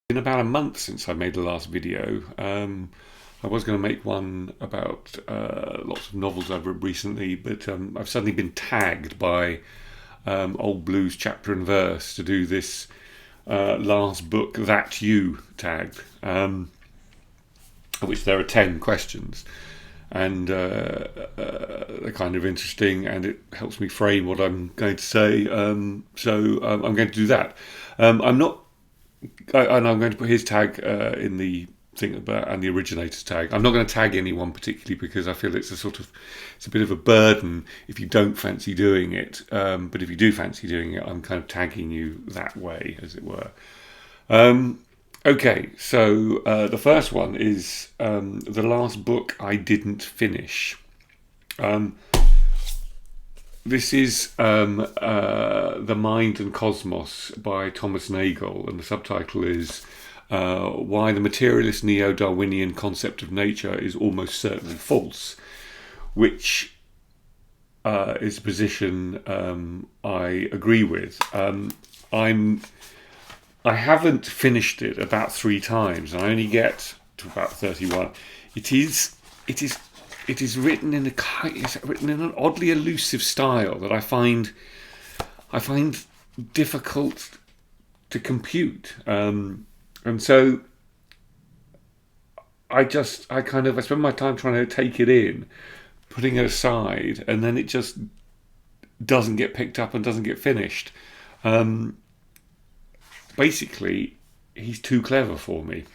Been about a month since I made the last video. I was going to make one about lots of novels I've read recently, but I've suddenly been tagged by Old Blues Chapter and Verse to do this last book, That You tagged, which there are 10 questions. And they're kind of interesting, and it helps me frame what I'm going to say. So I'm going to do that. I'm not and I'm going to put his tag in the thing about, and the originator's tag. I'm not going to tag anyone particularly because I feel it's a bit of a burden if you don't fancy doing it. But if you do fancy doing it, I'm kind of tagging you that way, as it were. Okay, so the first one is the last book I didn't finish. This is The Mind and Cosmos by Thomas Nagel, and the subtitle is Why the Materialist Neo-Darwinian Concept of Nature is Almost Certainly False, which is a position I agree with. I haven't finished it about 3 times, and I only get to about 31. It is written in an oddly elusive style that I find difficult to compute, and so I spend my time trying to take it in, putting it aside, and then it just doesn't get picked up and doesn't get finished. Basically, he's too clever for me.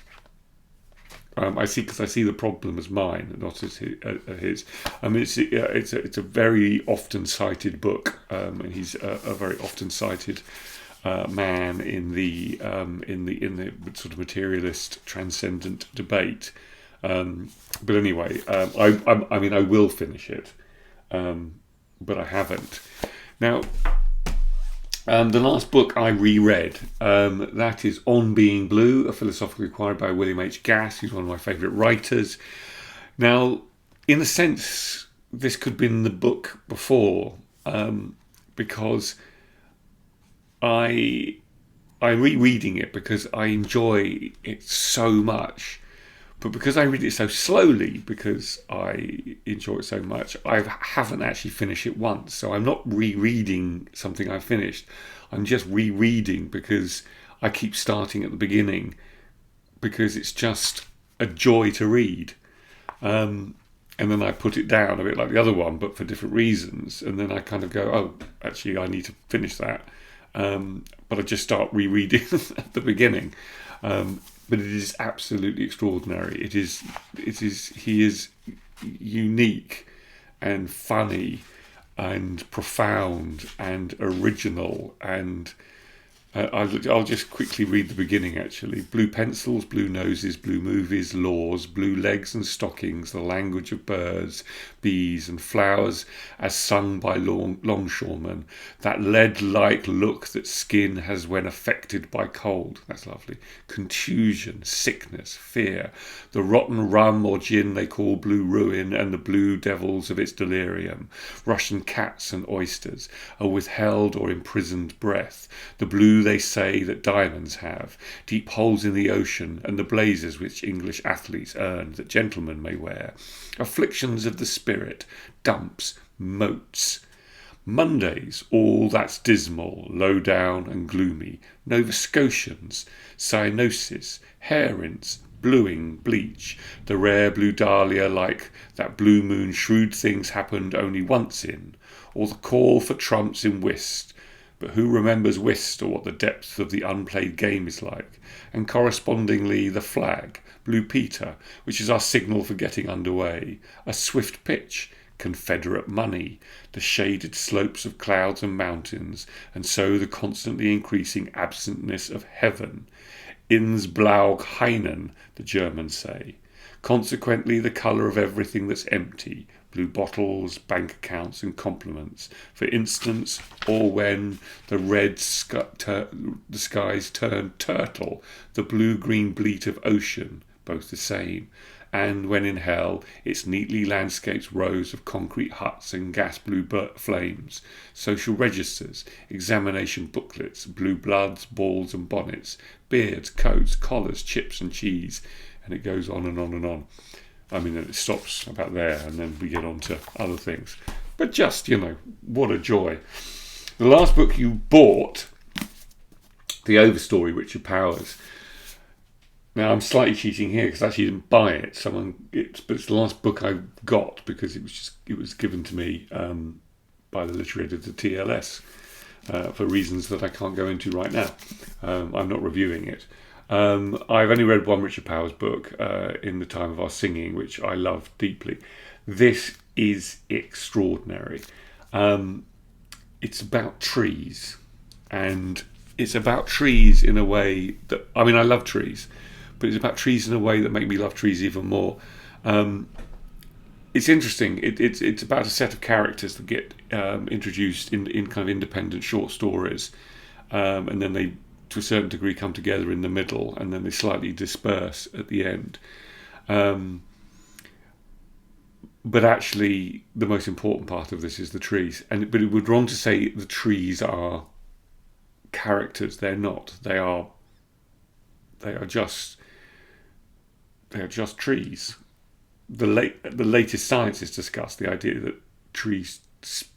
I see the problem as mine, not as his. I mean, it's a very often cited book, and he's a very often cited man in the sort of materialist transcendent debate. But anyway, I mean, I will finish it, but I haven't. Now, the last book I reread, that is On Being Blue, a philosophical inquiry by William H. Gass, who's one of my favourite writers. Now, in a sense, this could have been the book before, because I'm rereading it because I enjoy it so much. But because I read it so slowly, because I enjoy it so much, I haven't actually finished it once. So I'm not rereading something I finished. I'm just rereading because I keep starting at the beginning, because it's just a joy to read. And then I put it down a bit like the other one, but for different reasons. And then I kind of go, oh, actually, I need to finish that. But I just start rereading at the beginning. But it is absolutely extraordinary. He is unique and funny and profound and original, and I'll just quickly read the beginning, actually. Blue pencils, blue noses, blue movies, laws, blue legs and stockings, the language of birds, bees and flowers as sung by longshoremen, that lead-like look that skin has when affected by cold. That's lovely. Contusion, sickness, fear, the rotten rum or gin they call blue ruin, and the blue devils of its delirium, Russian cats and oysters, a withheld or imprisoned breath, the blue they say that diamonds have, deep holes in the ocean, and the blazers which English athletes earn that gentlemen may wear, afflictions of the spirit, dumps, motes. Mondays, all that's dismal, low down and gloomy, Nova Scotians, cyanosis, hair-rinse, bluing, bleach, the rare blue dahlia like that blue moon shrewd things happened only once in, or the call for trumps in whist. But who remembers whist, or what the depth of the unplayed game is like? And correspondingly the flag, Blue Peter, which is our signal for getting underway, a swift pitch, Confederate money, the shaded slopes of clouds and mountains, and so the constantly increasing absentness of heaven. Ins Blaug Heinen, the Germans say. Consequently, the colour of everything that's empty, blue bottles, bank accounts and compliments, for instance, or when the skies turn turtle, the blue-green bleat of ocean, both the same, and when in hell, its neatly landscaped rows of concrete huts and gas blue flames, social registers, examination booklets, blue bloods, balls and bonnets, beards, coats, collars, chips and cheese, and it goes on and on and on. I mean, it stops about there, and then we get on to other things. But just, what a joy. The last book you bought, The Overstory, Richard Powers. Now, I'm slightly cheating here because I actually didn't buy it. But it's the last book I got because it was given to me by the literary editor TLS for reasons that I can't go into right now. I'm not reviewing it. I've only read one Richard Powers book, In the Time of Our Singing, which I love deeply. This is extraordinary. It's about trees, and it's about trees in a way that, I mean, I love trees, but it's about trees in a way that make me love trees even more. It's interesting. It's about a set of characters that get introduced in kind of independent short stories, and then they, to a certain degree, come together in the middle, and then they slightly disperse at the end. But actually, the most important part of this is the trees. But it would wrong to say the trees are characters. They're not. They are just trees. The latest science has discussed the idea that trees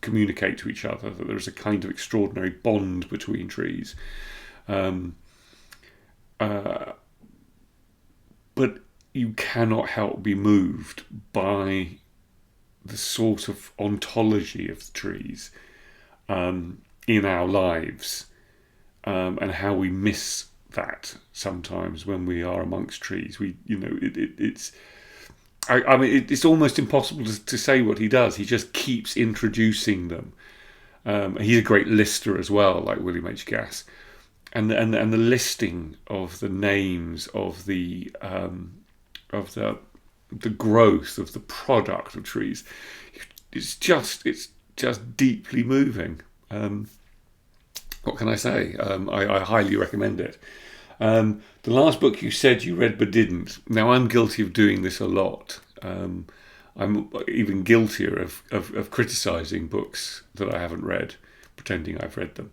communicate to each other, that there is a kind of extraordinary bond between trees. But you cannot help be moved by the sort of ontology of the trees in our lives, and how we miss that sometimes when we are amongst trees. It's almost impossible to say what he does. He just keeps introducing them. He's a great lister as well, like William H. Gass, and the listing of the names of the growth of the product of trees. It's just deeply moving. What can I say? I highly recommend it. The last book you said you read but didn't. Now, I'm guilty of doing this a lot. I'm even guiltier of criticising books that I haven't read, pretending I've read them.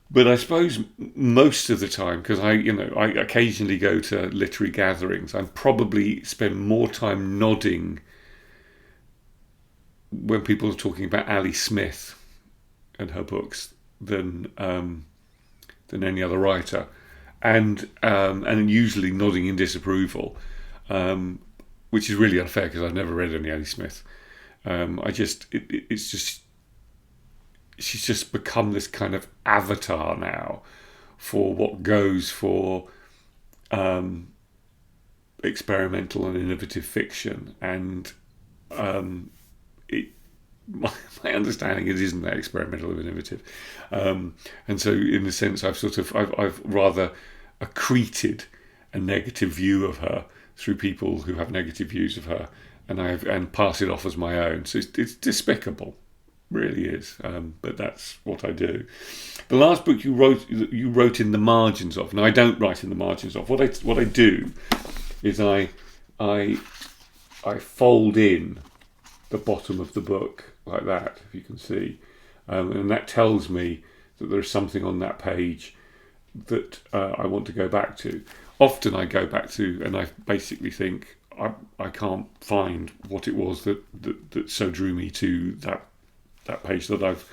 But I suppose most of the time, because I occasionally go to literary gatherings, I probably spend more time nodding when people are talking about Ali Smith and her books than any other writer, and usually nodding in disapproval, which is really unfair because I've never read any Ali Smith. She's just become this kind of avatar now for what goes for experimental and innovative fiction, and my understanding it isn't that experimental and innovative, and so in a sense I've rather accreted a negative view of her through people who have negative views of her, and pass it off as my own. So it's despicable. Really is, but that's what I do. The last book you wrote in the margins of. Now, I don't write in the margins of. What I do is I fold in the bottom of the book like that, if you can see, and that tells me that there's something on that page that I want to go back to. Often I go back to, and I basically think I can't find what it was that so drew me to that page that I've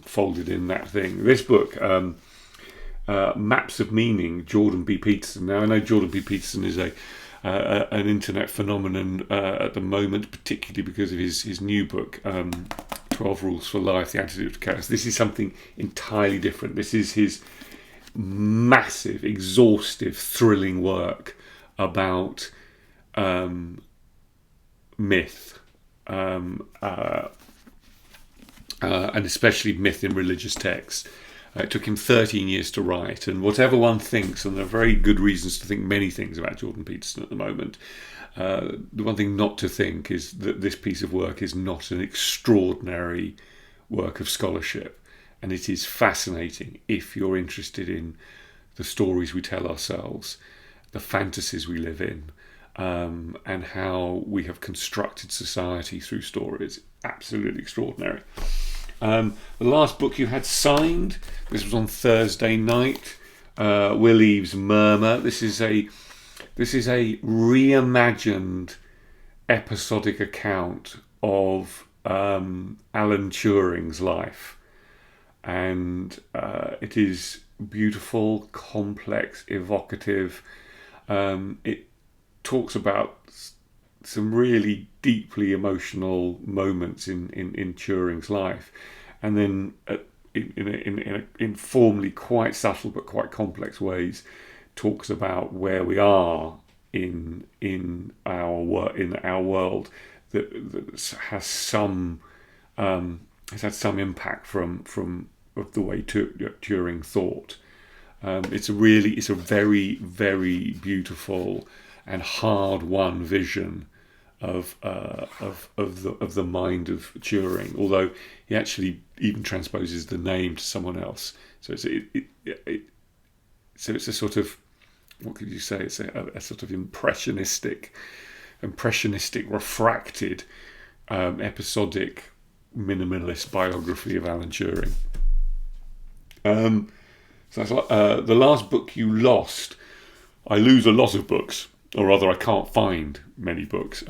folded in that thing. This book, Maps of Meaning, Jordan B. Peterson. Now, I know Jordan B. Peterson is an internet phenomenon at the moment, particularly because of his new book, 12 Rules for Life, The Antidote to Chaos. This is something entirely different. This is his massive, exhaustive, thrilling work about myth, and especially myth in religious texts. It took him 13 years to write, and whatever one thinks, and there are very good reasons to think many things about Jordan Peterson at the moment, the one thing not to think is that this piece of work is not an extraordinary work of scholarship, and it is fascinating if you're interested in the stories we tell ourselves the fantasies we live in, and how we have constructed society through stories. Absolutely extraordinary. The last book you had signed, this was on Thursday night, Will Eve's Murmur. This is a reimagined episodic account of Alan Turing's life, and it is beautiful, complex, evocative. It talks about some really deeply emotional moments in Turing's life, and then in informally quite subtle but quite complex ways talks about where we are in our world that has some has had some impact from of the way Turing thought. It's a very, very beautiful and hard-won vision of the mind of Turing. Although he actually even transposes the name to someone else, so it's a sort of, what could you say? It's a sort of impressionistic, refracted, episodic, minimalist biography of Alan Turing. So that's the last book you lost. I lose a lot of books, or rather, I can't find many books.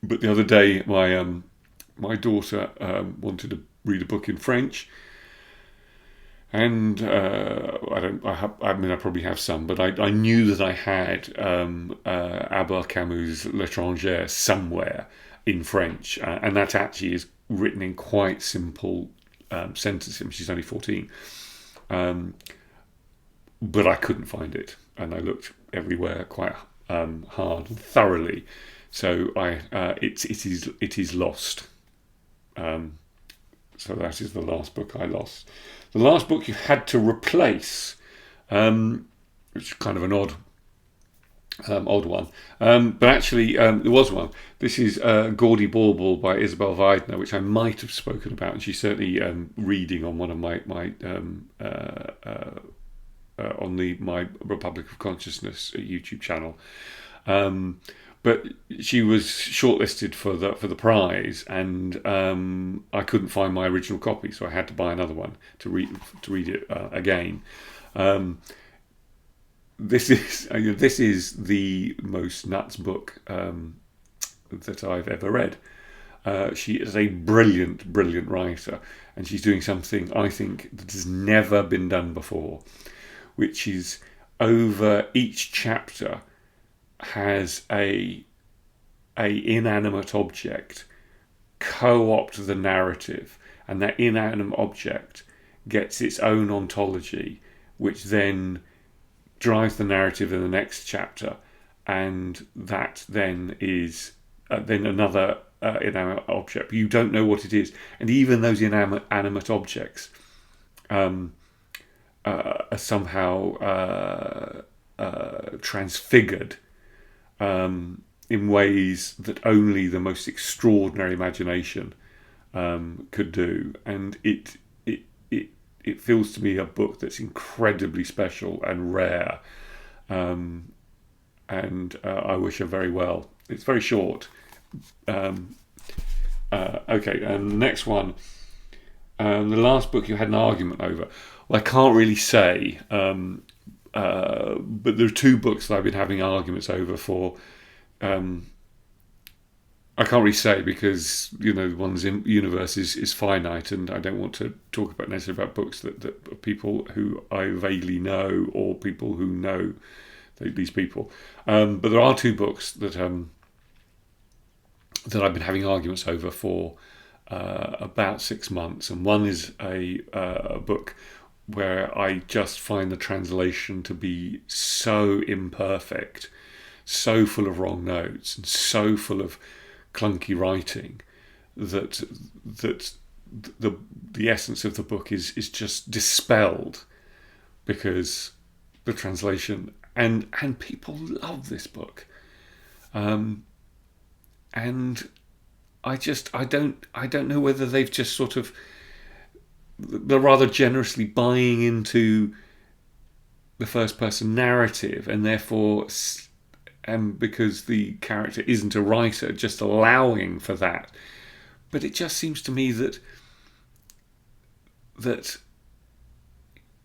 But the other day, my daughter wanted to read a book in French, and I probably have some, but I knew that I had Albert Camus' L'Étranger somewhere in French, and that actually is written in quite simple sentences. She's only 14, but I couldn't find it, and I looked everywhere quite hard and thoroughly. So it is lost. So that is the last book I lost. The last book you had to replace, which is kind of an odd one, but actually there was one. This is Gaudy Bauble by Isabel Weidner, which I might have spoken about, and she's certainly reading on one of my on my Republic of Consciousness YouTube channel. But she was shortlisted for the prize, and I couldn't find my original copy, so I had to buy another one to read it again. This is the most nuts book that I've ever read. She is a brilliant writer, and she's doing something I think that has never been done before, which is over each chapter has a inanimate object co-opt the narrative, and that inanimate object gets its own ontology, which then drives the narrative in the next chapter, and that then is then another inanimate object. But you don't know what it is, and even those inanimate objects are somehow transfigured in ways that only the most extraordinary imagination could do, and it feels to me a book that's incredibly special and rare, and I wish her very well. It's very short. Okay, and the next one, the last book you had an argument over. Well, I can't really say, but there are two books that I've been having arguments over for. I can't really say because one's universe is finite, and I don't want to talk necessarily about books that people who I vaguely know or people who know these people. But there are two books that I've been having arguments over for about 6 months, and one is a book where I just find the translation to be so imperfect, so full of wrong notes, and so full of clunky writing that the essence of the book is just dispelled because the translation, and people love this book, and I don't know whether they've just they're rather generously buying into the first person narrative, and therefore, and because the character isn't a writer, just allowing for that. But it just seems to me that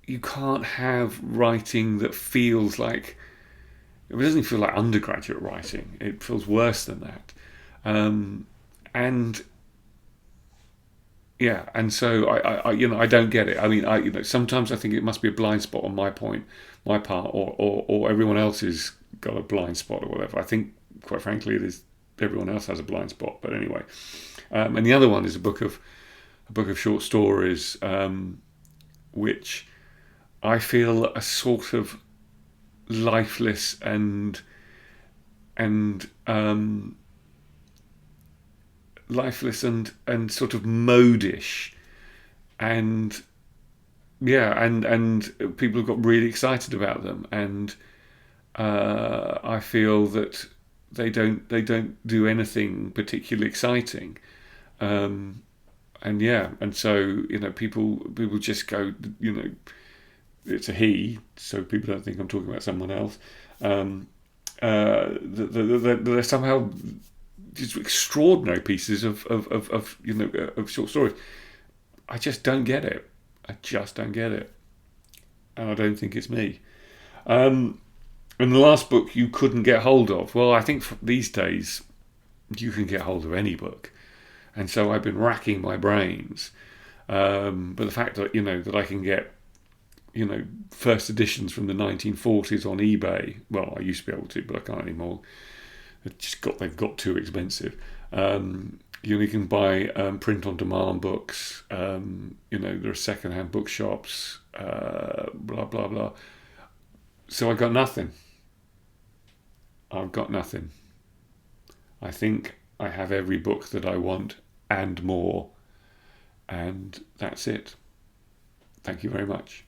you can't have writing that feels like, it doesn't feel like undergraduate writing. It feels worse than that. And yeah, and so I don't get it. I mean, sometimes I think it must be a blind spot on my part, or everyone else has got a blind spot or whatever. I think, quite frankly, it is everyone else has a blind spot. But anyway, and the other one is a book of short stories, which I feel are sort of lifeless and lifeless and sort of modish, and yeah, and people have got really excited about them, and I feel that they don't do anything particularly exciting, and yeah, and so people just go, it's a he, so people don't think I'm talking about someone else. They're somehow these extraordinary pieces of short stories. I just don't get it. And I don't think it's me. And the last book you couldn't get hold of. Well, I think these days you can get hold of any book, and so I've been racking my brains. But the fact that that I can get first editions from the 1940s on eBay. Well, I used to be able to, but I can't anymore. They've got too expensive. You can buy print on demand books. There are secondhand bookshops. Blah blah blah. So I've got nothing. I think I have every book that I want and more, and that's it. Thank you very much.